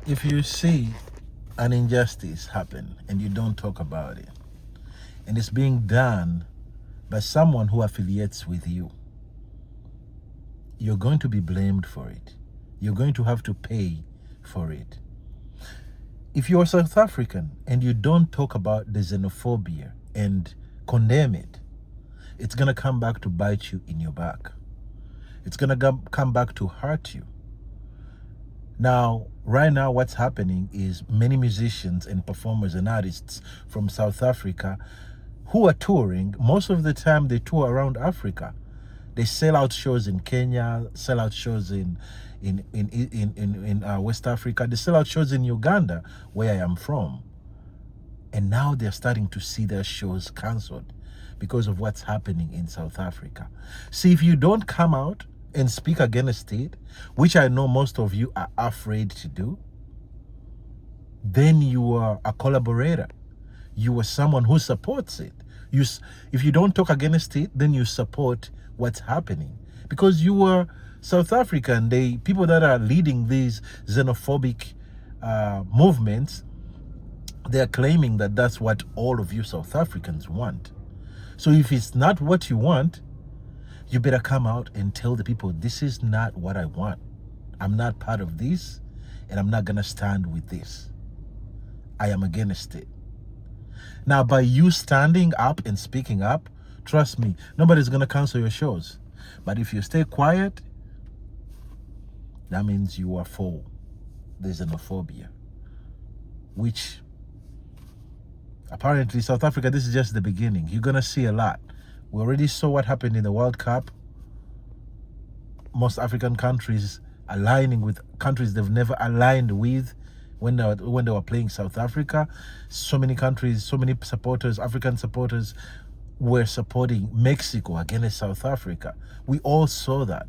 If you see an injustice happen and you don't talk about it, and it's being done by someone who affiliates with you, you're going to be blamed for it. You're going to have to pay for it. If you're South African and you don't talk about the xenophobia and condemn it, it's going to come back to bite you in your back. It's going to come back to hurt you. Now, right now, what's happening is many musicians and performers and artists from South Africa who are touring, most of the time they tour around Africa. They sell out shows in Kenya, sell out shows in West Africa. They sell out shows in Uganda, where I am from. And now they're starting to see their shows cancelled because of what's happening in South Africa. See, if you don't come out and speak against it, which I know most of you are afraid to do, then you are a collaborator. You are someone who supports it. If you don't talk against it, then you support what's happening. Because you are South African, people that are leading these xenophobic movements, they're claiming that that's what all of you South Africans want. So if it's not what you want, you better come out and tell the people, this is not what I want. I'm not part of this, and I'm not going to stand with this. I am against it. Now, by you standing up and speaking up, trust me, nobody's going to cancel your shows. But if you stay quiet, that means you are for the xenophobia, which apparently South Africa, this is just the beginning. You're going to see a lot. We already saw what happened in the World Cup. Most African countries aligning with countries they've never aligned with when they were playing South Africa. So many countries, so many supporters, African supporters, were supporting Mexico against South Africa. We all saw that.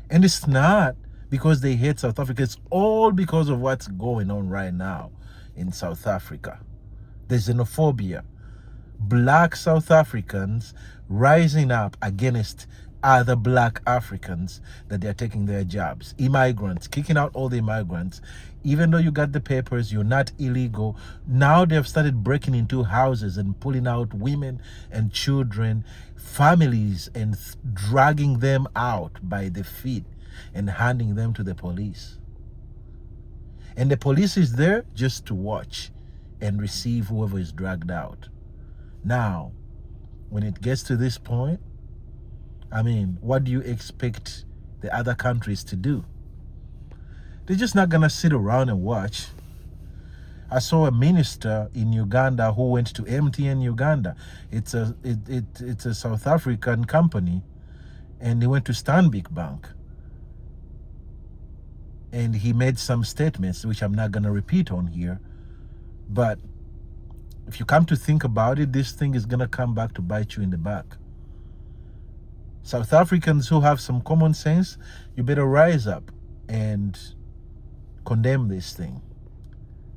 And it's not because they hate South Africa. It's all because of what's going on right now in South Africa. The xenophobia. Black South Africans rising up against other black Africans that they're taking their jobs. Immigrants, kicking out all the immigrants. Even though you got the papers, you're not illegal. Now they've started breaking into houses and pulling out women and children, families, and dragging them out by the feet and handing them to the police. And the police is there just to watch and receive whoever is dragged out. Now, when it gets to this point, I mean, what do you expect the other countries to do? They're just not going to sit around and watch. I saw a minister in Uganda who went to MTN Uganda. It's a South African company, and he went to Stanbic Bank. And he made some statements, which I'm not going to repeat on here. But if you come to think about it, this thing is going to come back to bite you in the back. South Africans who have some common sense, you better rise up and condemn this thing,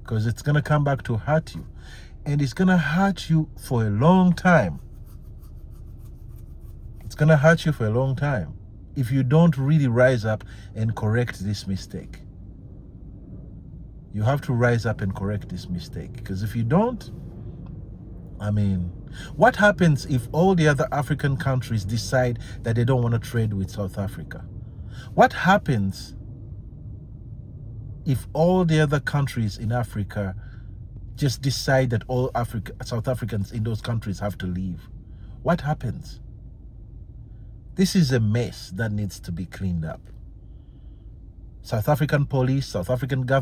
because it's going to come back to hurt you. And it's going to hurt you for a long time. It's going to hurt you for a long time if you don't really rise up and correct this mistake. You have to rise up and correct this mistake, because if you don't, I mean, what happens if all the other African countries decide that they don't want to trade with South Africa? What happens if all the other countries in Africa just decide that all South Africans in those countries have to leave? What happens? This is a mess that needs to be cleaned up. South African police, South African government,